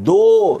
2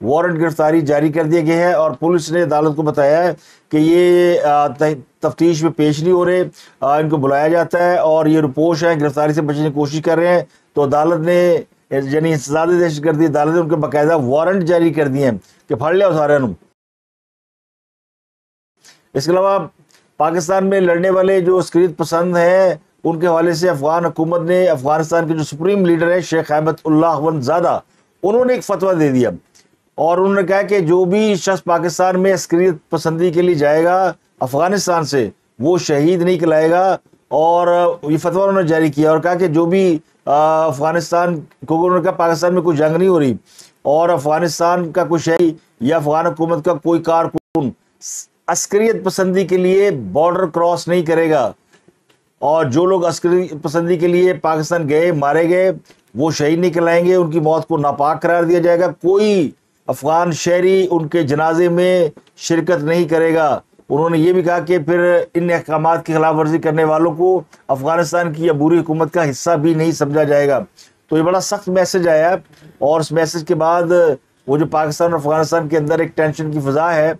warrant گرفتاری جاری کر دیا گیا ہے اور پولیس نے عدالت کو بتایا ہے کہ یہ تفتیش میں پیش نہیں ہو رہے، ان کو بلایا جاتا ہے اور یہ رپوش ہیں، گرفتاری سے بچنے کی کوشش کر رہے ہیں۔ تو عدالت نے یعنی انسداد دہشت گردی عدالت نے ان کے باقاعدہ وارنٹ جاری کر دیے ہیں کہ پھڑ لیا سارے انہوں۔ اس کے علاوہ پاکستان میں لڑنے والے جو عسکریت پسند ہیں ان کے حوالے سے افغان حکومت نے افغانستان کے جو سپریم لیڈر ہے شیخ ہیبت اللہ اخوندزادہ، انہوں نے ایک فتویٰ دے دیا اور انہوں نے کہا کہ جو بھی شخص پاکستان میں عسکریت پسندی کے لیے جائے گا افغانستان سے وہ شہید نہیں کہلائے گا۔ اور یہ فتویٰ انہوں نے جاری کیا اور کہا کہ جو بھی افغانستان کو، انہوں نے کہا پاکستان میں کوئی جنگ نہیں ہو رہی اور افغانستان کا کوئی شہری یا افغان حکومت کا کوئی کارکن عسکریت پسندی کے لیے بارڈر کراس نہیں کرے گا، اور جو لوگ عسکری پسندی کے لیے پاکستان گئے مارے گئے وہ شہید نہیں کہلائیں گے، ان کی موت کو ناپاک قرار دیا جائے گا، کوئی افغان شہری ان کے جنازے میں شرکت نہیں کرے گا۔ انہوں نے یہ بھی کہا کہ پھر ان احکامات کی خلاف ورزی کرنے والوں کو افغانستان کی عبوری حکومت کا حصہ بھی نہیں سمجھا جائے گا۔ تو یہ بڑا سخت میسج آیا اور اس میسج کے بعد وہ جو پاکستان اور افغانستان کے اندر ایک ٹینشن کی فضا ہے،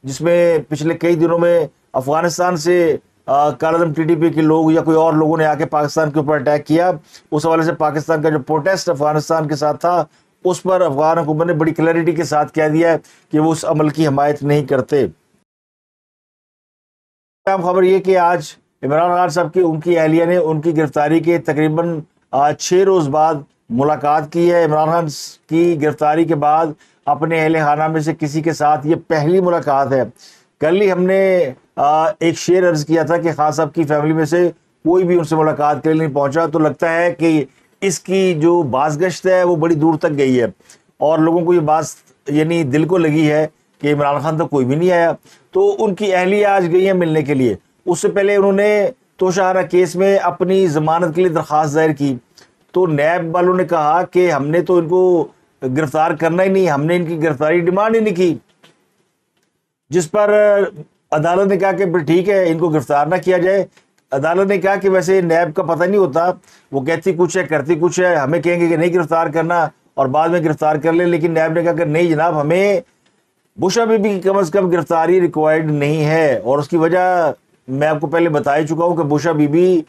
جس میں پچھلے کئی دنوں میں افغانستان سے کالعدم ٹی ٹی پی کے لوگ یا کوئی اور لوگوں نے آ کے پاکستان کے اوپر اٹیک کیا، اس حوالے سے پاکستان کا جو پروٹیسٹ افغانستان کے ساتھ تھا اس پر افغان حکومت نے بڑی کلیئرٹی کے ساتھ کہہ دیا ہے کہ وہ اس عمل کی حمایت نہیں کرتے۔ خبر یہ کہ آج عمران خان صاحب کی ان کی اہلیہ نے ان کی گرفتاری کے تقریباً 6 روز بعد ملاقات کی ہے۔ عمران خان کی گرفتاری کے بعد اپنے اہل خانہ میں سے کسی کے ساتھ یہ پہلی ملاقات ہے۔ کل ہی ہم نے ایک شعر عرض کیا تھا کہ خان صاحب کی فیملی میں سے کوئی بھی ان سے ملاقات کے لیے نہیں پہنچا، تو لگتا ہے کہ اس کی جو بازگشت ہے وہ بڑی دور تک گئی ہے اور لوگوں کو یہ بات یعنی دل کو لگی ہے کہ عمران خان تو کوئی بھی نہیں آیا۔ تو ان کی اہلیہ آج گئی ہیں ملنے کے لیے۔ اس سے پہلے انہوں نے توشہ خانہ کیس میں اپنی ضمانت کے لیے درخواست دائر کی، تو نیب والوں نے کہا کہ ہم نے تو ان کو گرفتار کرنا ہی نہیں، ہم نے ان کی گرفتاری ڈیمانڈ ہی نہیں کی، جس پر عدالت نے کہا کہ پھر ٹھیک ہے ان کو گرفتار نہ کیا جائے۔ عدالت نے کہا کہ ویسے نیب کا پتہ نہیں ہوتا، وہ کہتی کچھ ہے کرتی کچھ ہے، ہمیں کہیں گے کہ نہیں گرفتار کرنا اور بعد میں گرفتار کر لیں، لیکن نیب نے کہا کہ نہیں جناب، ہمیں بشرا بی بی کی کم از کم گرفتاری ریکوائرڈ نہیں ہے۔ اور اس کی وجہ میں آپ کو پہلے بتا ہی چکا ہوں کہ بشرا بی بی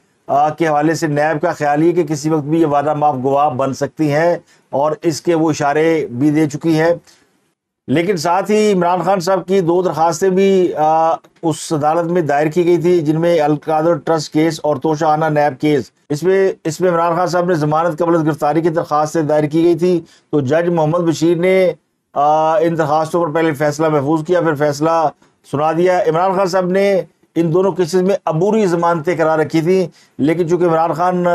کے حوالے سے نیب کا خیال یہ کہ کسی وقت بھی یہ وعدہ معاف گواہ بن سکتی ہیں اور اس کے وہ اشارے بھی دے چکی ہے۔ لیکن ساتھ ہی عمران خان صاحب کی 2 درخواستیں بھی اس عدالت میں دائر کی گئی تھی، جن میں القادر ٹرسٹ کیس اور توشہ خانہ نیب کیس۔ اس میں عمران خان صاحب نے ضمانت قبل از گرفتاری کی درخواستیں دائر کی گئی تھی، تو جج محمد بشیر نے ان درخواستوں پر پہلے فیصلہ محفوظ کیا، پھر فیصلہ سنا دیا۔ عمران خان صاحب نے ان دونوں کیسز میں عبوری ضمانتیں کرا رکھی تھیں، لیکن چونکہ عمران خان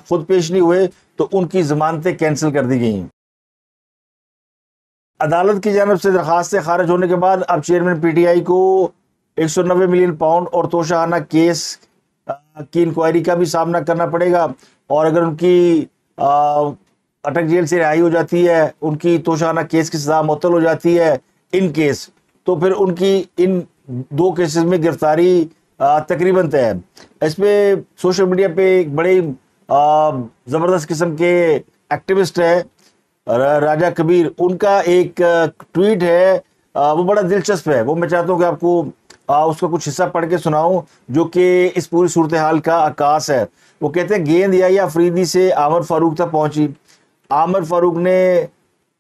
خود پیش نہیں ہوئے تو ان کی ضمانتیں کینسل کر دی گئیں۔ عدالت کی جانب سے درخواستیں خارج ہونے کے بعد اب چیئرمین پی ٹی آئی کو 190 ملین پاؤنڈ اور توشہ خانہ کیس کی انکوائری کا بھی سامنا کرنا پڑے گا، اور اگر ان کی اٹک جیل سے رہائی ہو جاتی ہے، ان کی توشہ خانہ کیس کی سزا معطل ہو جاتی ہے ان کیس، تو پھر ان کی ان 2 کیسز میں گرفتاری تقریباً طے ہے۔ اس پہ سوشل میڈیا پہ ایک بڑے زبردست قسم کے ایکٹیوسٹ ہے راجہ کبیر، ان کا ایک ٹویٹ ہے، وہ بڑا دلچسپ ہے، وہ میں چاہتا ہوں کہ آپ کو اس کا کچھ حصہ پڑھ کے سناؤں جو کہ اس پوری صورتحال کا عکاس ہے۔ وہ کہتے ہیں گیند یا افریدی سے عامر فاروق تک پہنچی، عامر فاروق نے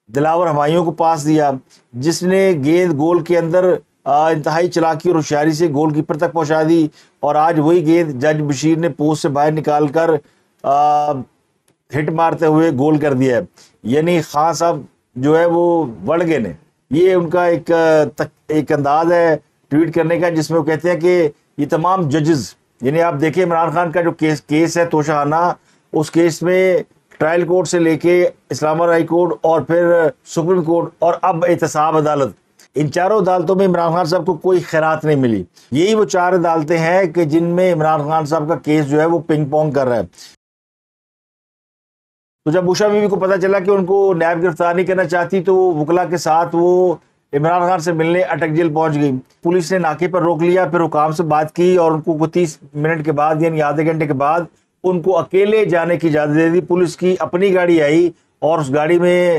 دلاور ہمایوں کو پاس دیا، جس نے گیند گول کے اندر انتہائی چلاکی اور ہوشیاری سے گول کیپر تک پہنچا دی، اور آج وہی گیند جج بشیر نے پوسٹ سے باہر نکال کر ہٹ مارتے ہوئے گول کر دیا ہے۔ یعنی خان صاحب جو ہے وہ بڑھ گئے نے، یہ ان کا ایک انداز ہے ٹویٹ کرنے کا، جس میں وہ کہتے ہیں کہ یہ تمام ججز، یعنی آپ دیکھیں عمران خان کا جو کیس ہے توشہ خانہ، اس کیس میں ٹرائل کورٹ سے لے کے اسلام آباد ہائی کورٹ اور پھر سپریم کورٹ اور اب احتساب عدالت، ان چاروں عدالتوں میں عمران خان صاحب کو کوئی خیرات نہیں ملی۔ یہی وہ 4 عدالتیں ہیں کہ جن میں عمران خان صاحب کا کیس جو ہے وہ پنگ پونگ کر رہا ہے۔ تو جب بشرا بی بی کو پتہ چلا کہ ان کو نیب گرفتار نہیں کرنا چاہتی، تو وکلا کے ساتھ وہ عمران خان سے ملنے اٹک جیل پہنچ گئی۔ پولیس نے ناکے پر روک لیا، پھر حکام سے بات کی اور ان کو 30 منٹ کے بعد یعنی آدھے گھنٹے کے بعد ان کو اکیلے جانے کی اجازت دے دی۔ پولیس کی اپنی گاڑی آئی اور اس گاڑی میں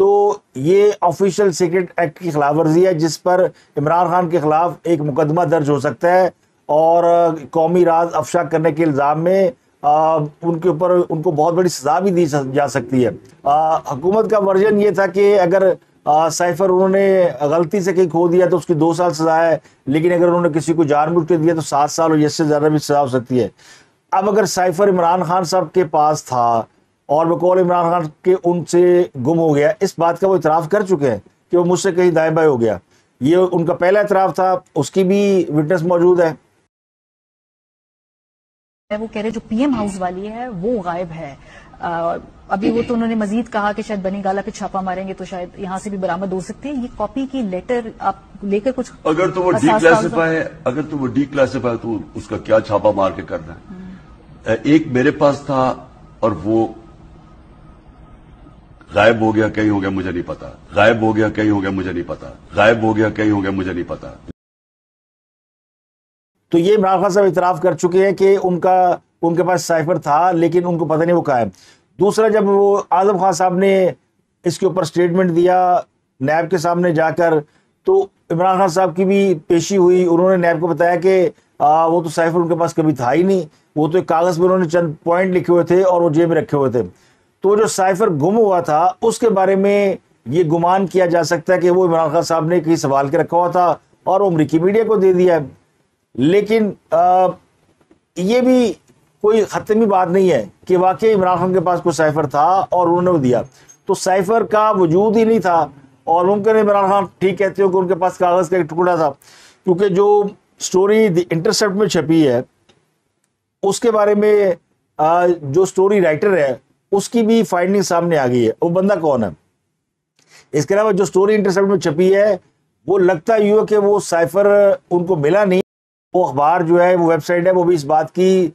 تو یہ آفیشیل سیکرٹ ایکٹ کی خلاف ورزی ہے جس پر عمران خان کے خلاف ایک مقدمہ درج ہو سکتا ہے اور قومی راز افشا کرنے کے الزام میں ان کے اوپر ان کو بہت بڑی سزا بھی دی جا سکتی ہے۔ حکومت کا ورژن یہ تھا کہ اگر سائفر انہوں نے غلطی سے کہیں کھو دیا تو اس کی 2 سال سزا ہے، لیکن اگر انہوں نے کسی کو جان بوجھ کے دیا تو 7 سال اور اس سے زیادہ بھی سزا ہو سکتی ہے۔ اب اگر سائفر عمران خان صاحب کے پاس تھا اور بقول عمران خان کے ان سے گم ہو گیا، اس بات کا وہ اعتراف کر چکے ہیں کہ وہ مجھ سے کہیں دائیں بائیں ہو گیا، یہ ان کا پہلا اعتراف تھا، اس کی بھی وٹنس موجود ہے۔ وہ کہہ رہے جو پی ایم ہاؤس والی ہے وہ غائب ہے، ابھی وہ تو انہوں نے مزید کہا کہ شاید بنی گالا پہ چھاپا ماریں گے تو شاید یہاں سے بھی برآمد ہو سکتے ہیں۔ یہ کاپی کی لیٹر آپ لے کر کچھ اگر تو وہ ڈی کلاسیفائی ہے، اگر تو وہ ڈی کلاسیفائی تو اس کا کیا چھاپا مار کے کرنا ہے؟ ایک میرے پاس تھا اور وہ غائب ہو گیا، کہیں ہو گیا مجھے نہیں پتا، غائب ہو گیا کہیں ہو گیا مجھے نہیں پتا، غائب ہو گیا کہیں ہو گیا مجھے نہیں پتا۔ تو یہ عمران خان صاحب اعتراف کر چکے ہیں کہ ان کے پاس سائفر تھا لیکن ان کو پتہ نہیں وہ کہاں ہے۔ دوسرا، جب وہ اعظم خان صاحب نے اس کے اوپر سٹیٹمنٹ دیا نیب کے سامنے جا کر، تو عمران خان صاحب کی بھی پیشی ہوئی، انہوں نے نیب کو بتایا کہ وہ تو سائفر ان کے پاس کبھی تھا ہی نہیں، وہ تو ایک کاغذ پہ انہوں نے چند پوائنٹ لکھے ہوئے تھے اور وہ جیب میں رکھے ہوئے تھے۔ تو جو سائفر گم ہوا تھا اس کے بارے میں یہ گمان کیا جا سکتا ہے کہ وہ عمران خان صاحب نے کہیں سنبھال کے رکھا ہوا تھا اور وہ امریکی میڈیا کو دے دیا ہے، لیکن یہ بھی کوئی حتمی بات نہیں ہے کہ واقعی عمران خان کے پاس کوئی سائفر تھا اور انہوں نے وہ دیا۔ تو سائفر کا وجود ہی نہیں تھا، اور ممکن ہے عمران خان ٹھیک کہتے ہو کہ ان کے پاس کاغذ کا ایک ٹکڑا تھا، کیونکہ جو سٹوری دی انٹرسیپٹ میں چھپی ہے اس کے بارے میں جو سٹوری رائٹر ہے اس کی بھی فائنڈنگ سامنے آ گئی ہے، وہ بندہ کون ہے۔ اس کے علاوہ جو سٹوری انٹرسیپٹ میں چھپی ہے وہ لگتا یوں ہے کہ وہ سائفر ان کو ملا نہیں، وہ اخبار جو ہے وہ ویب سائٹ ہے وہ بھی اس بات کی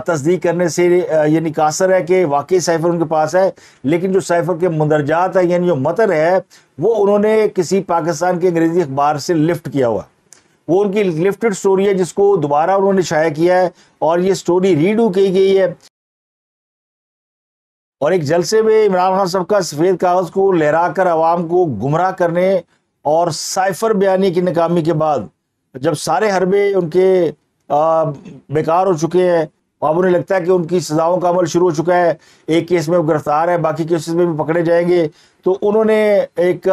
تصدیق کرنے سے یعنی قاصر ہے کہ واقعی سائفر ان کے پاس ہے، لیکن جو سائفر کے مندرجات ہے یعنی جو متن ہے وہ انہوں نے کسی پاکستان کے انگریزی اخبار سے لفٹ کیا ہوا، وہ ان کی لفٹڈ سٹوری ہے جس کو دوبارہ انہوں نے شائع کیا ہے اور یہ سٹوری ریڈو کی گئی ہے۔ اور ایک جلسے میں عمران خان صاحب کا سفید کاغذ کو لہرا کر عوام کو گمراہ کرنے اور سائفر بیانی کی ناکامی کے بعد جب سارے حربے ان کے بیکار ہو چکے ہیں، اب انہیں لگتا ہے کہ ان کی سزاؤں کا عمل شروع ہو چکا ہے، ایک کیس میں وہ گرفتار ہے، باقی کیسز میں بھی پکڑے جائیں گے، تو انہوں نے ایک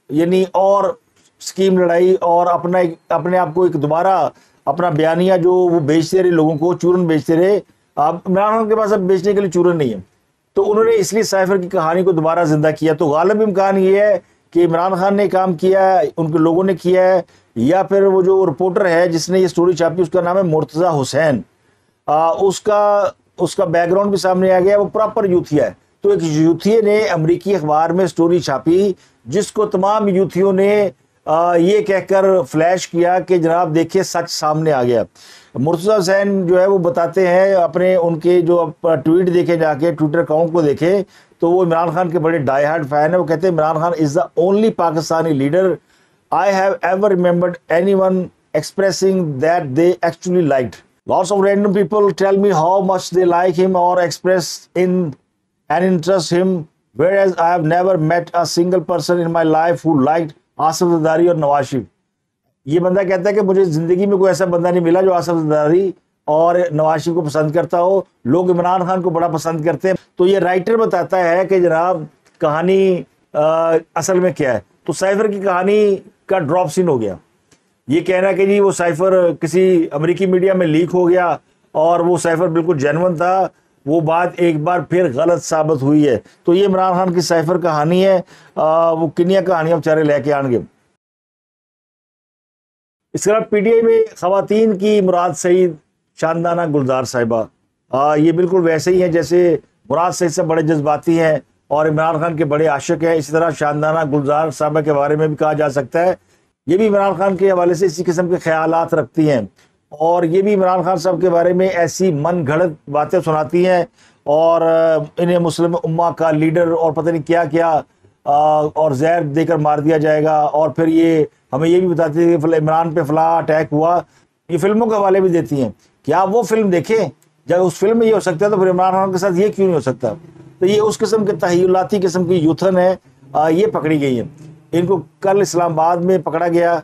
یعنی اور سکیم لڑائی اور اپنے آپ کو ایک دوبارہ اپنا بیانیہ جو وہ بیچتے رہے، لوگوں کو چورن بیچتے رہے۔ اب عمران خان کے پاس اب بیچنے کے لیے چورن نہیں ہے، تو انہوں نے اس لیے سائفر کی کہانی کو دوبارہ زندہ کیا۔ تو غالب امکان یہ ہے کہ عمران خان نے کام کیا ہے، ان کے لوگوں نے کیا ہے، یا پھر وہ جو رپورٹر ہے جس نے یہ سٹوری چھاپی اس کا نام ہے مرتضی حسین، اس کا بیک گراؤنڈ بھی سامنے آ گیا، وہ پراپر یوتھیا ہے۔ تو ایک یوتھیے نے امریکی اخبار میں سٹوری چھاپی جس کو تمام یوتھیوں نے یہ کہہ کر فلیش کیا کہ جناب دیکھیے سچ سامنے آ گیا۔ مرتضی حسین جو ہے وہ بتاتے ہیں اپنے ان کے جو ٹویٹ دیکھیں، جا کے ٹویٹر اکاؤنٹ کو دیکھیں تو وہ عمران خان کے بڑے ڈائی ہارڈ فین ہیں۔ وہ کہتے ہیں Imran Khan is the only Pakistani leader I have ever remembered anyone expressing that they actually liked. Lots of random people tell me how much they like him or express an interest him, whereas I have never met a single person in my life who liked Asif Zardari اور نواز شریف۔ یہ بندہ کہتا ہے کہ مجھے زندگی میں کوئی ایسا بندہ نہیں ملا جو آصف زرداری اور نواز شریف کو پسند کرتا ہو، لوگ عمران خان کو بڑا پسند کرتے ہیں۔ تو یہ رائٹر بتاتا ہے کہ جناب کہانی اصل میں کیا ہے۔ تو سائفر کی کہانی کا ڈراپ سین ہو گیا، یہ کہنا کہ جی وہ سائفر کسی امریکی میڈیا میں لیک ہو گیا اور وہ سائفر بالکل جینون تھا، وہ بات ایک بار پھر غلط ثابت ہوئی ہے۔ تو یہ عمران خان کی سائفر کہانی ہے، وہ کنیا کہانیاں بیچارے لے کے آن گے۔ اس کے بعد پی ٹی آئی میں خواتین کی مراد سعید شاندانہ گلزار صاحبہ، یہ بالکل ویسے ہی ہیں جیسے مراد سعید سے بڑے جذباتی ہیں اور عمران خان کے بڑے عاشق ہیں، اسی طرح شاندانہ گلزار صاحبہ کے بارے میں بھی کہا جا سکتا ہے یہ بھی عمران خان کے حوالے سے اسی قسم کے خیالات رکھتی ہیں، اور یہ بھی عمران خان صاحب کے بارے میں ایسی من گھڑت باتیں سناتی ہیں اور انہیں مسلم امہ کا لیڈر اور پتہ نہیں کیا کیا اور زہر دے کر مار دیا جائے گا، اور پھر یہ ہمیں یہ بھی بتاتی ہے کہ عمران پہ فلاں اٹیک ہوا، یہ فلموں کے حوالے بھی دیتی ہیں کہ آپ وہ فلم دیکھیں جب اس فلم میں یہ ہو سکتا ہے تو پھر عمران خان کے ساتھ یہ کیوں نہیں ہو سکتا۔ تو یہ اس قسم کے تحیلاتی قسم کی یوتھن ہے یہ پکڑی گئی ہیں. ان کو کل اسلام آباد میں پکڑا گیا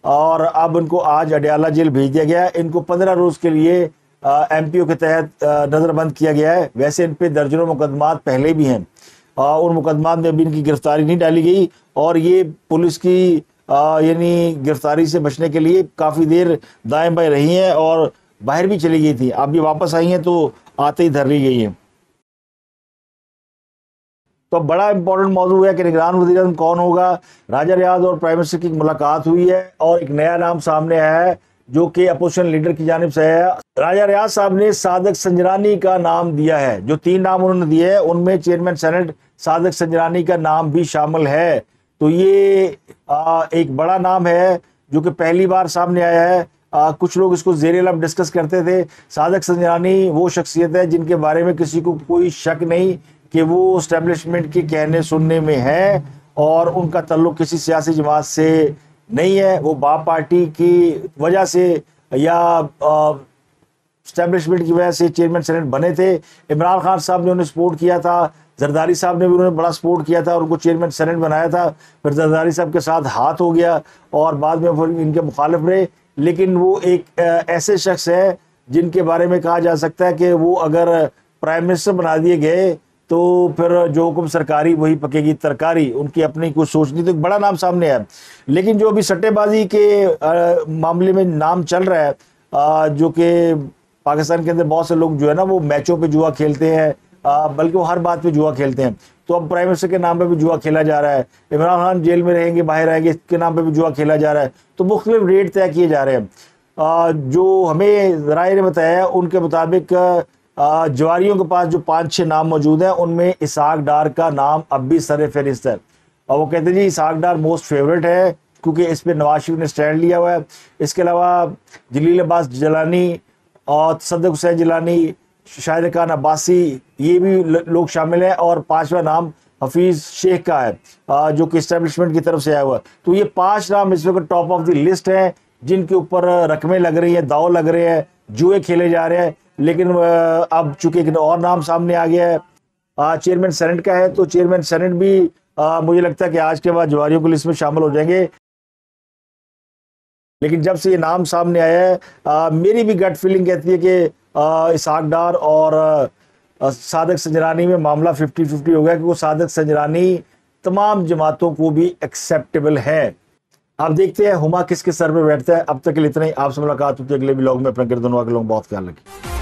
اور اب ان کو آج اڈیالہ جیل بھیج دیا گیا. ان کو 15 روز کے لیے ایم پی او کے تحت نظر بند کیا گیا ہے. ویسے ان پہ درجنوں مقدمات پہلے بھی ہیں, ان مقدمات میں ابھی ان کی گرفتاری نہیں ڈالی گئی, اور یہ پولیس کی یعنی گرفتاری سے بچنے کے لیے کافی دیر دائیں بائیں رہی ہیں اور باہر بھی چلی گئی تھی. اب یہ واپس آئی ہیں تو آتے ہی دھر لی گئی ہیں. تو بڑا امپورٹنٹ موضوع ہے کہ نگران وزیر اعظم کون ہوگا. راجہ ریاض اور پرائم منسٹر کی ملاقات ہوئی ہے اور ایک نیا نام سامنے آیا ہے جو کہ اپوزیشن لیڈر کی جانب سے ہے. راجہ ریاض صاحب نے صادق سنجرانی کا نام دیا ہے. جو 3 نام انہوں نے دیے ہیں ان میں چیئرمین سینٹ صادق سنجرانی کا نام بھی شامل ہے. تو یہ ایک بڑا نام ہے جو کہ پہلی بار سامنے آیا ہے. کچھ لوگ اس کو زیر لب ڈسکس کرتے تھے. صادق سنجرانی وہ شخصیت ہے جن کے بارے میں کسی کو کوئی شک نہیں کہ وہ اسٹیبلشمنٹ کے کہنے سننے میں ہے اور ان کا تعلق کسی سیاسی جماعت سے نہیں ہے. وہ باپ پارٹی کی وجہ سے یا اسٹیبلشمنٹ کی وجہ سے چیئرمین سینٹ بنے تھے. عمران خان صاحب نے انہیں سپورٹ کیا تھا, زرداری صاحب نے بھی انہیں بڑا سپورٹ کیا تھا اور ان کو چیئرمین سینٹ بنایا تھا. پھر زرداری صاحب کے ساتھ ہاتھ ہو گیا اور بعد میں ان کے مخالف رہے. لیکن وہ ایک ایسے شخص ہے جن کے بارے میں کہا جا سکتا ہے کہ وہ اگر پرائم منسٹر بنا دیے گئے تو پھر جو حکم سرکاری وہی پکے گی ترکاری. ان کی اپنی کچھ سوچ نہیں. تو ایک بڑا نام سامنے ہے. لیکن جو ابھی سٹے بازی کے معاملے میں نام چل رہا ہے, جو کہ پاکستان کے اندر بہت سے لوگ جو ہے نا وہ میچوں پہ جوا کھیلتے ہیں, بلکہ وہ ہر بات پہ جوا کھیلتے ہیں. تو اب پرائم منسٹر کے نام پہ بھی جوا کھیلا جا رہا ہے. عمران خان جیل میں رہیں گے, باہر آئیں گے, اس کے نام پہ بھی جوا کھیلا جا رہا ہے. تو مختلف ریٹ طے کیے جا رہے ہیں. جو ہمیں ذرائع نے بتایا ان کے مطابق جواریوں کے پاس جو 5-6 نام موجود ہیں ان میں اسحاق ڈار کا نام اب بھی سر فہرست ہے. اور وہ کہتے ہیں جی اسحاق ڈار موسٹ فیوریٹ ہے کیونکہ اس پہ نواز شریف نے سٹینڈ لیا ہوا ہے. اس کے علاوہ جلیل عباس جیلانی اور تصدق حسین جیلانی, شاہد خان عباسی, یہ بھی لوگ شامل ہیں. اور 5واں نام حفیظ شیخ کا ہے جو کہ اسٹیبلشمنٹ کی طرف سے آیا ہوا ہے. تو یہ 5 نام اس وقت ٹاپ آف دی لسٹ ہیں جن کے اوپر رقمیں لگ رہی ہیں, داؤ لگ رہے ہیں, جوئے کھیلے جا رہے ہیں. لیکن اب چونکہ ایک اور نام سامنے آ گیا ہے, چیئرمین سینٹ کا ہے, تو چیئرمین سینٹ بھی مجھے لگتا ہے کہ آج کے بعد جواریوں کی لسٹ میں شامل ہو جائیں گے. لیکن جب سے یہ نام سامنے آیا ہے میری بھی گٹ فیلنگ کہتی ہے کہ اسحاق ڈار اور صادق سنجرانی میں معاملہ 50-50 ہو گیا, کیونکہ صادق سنجرانی تمام جماعتوں کو بھی ایکسیپٹیبل ہے. آپ دیکھتے ہیں ہما کس کے سر پہ بیٹھتا ہے. اب تک کے لیے اتنا ہی. آپ سے ملاقات ہوتی ہے اگلے ولاگ میں. اپنے گردنوا کے لوگ بہت خیال رکھیں.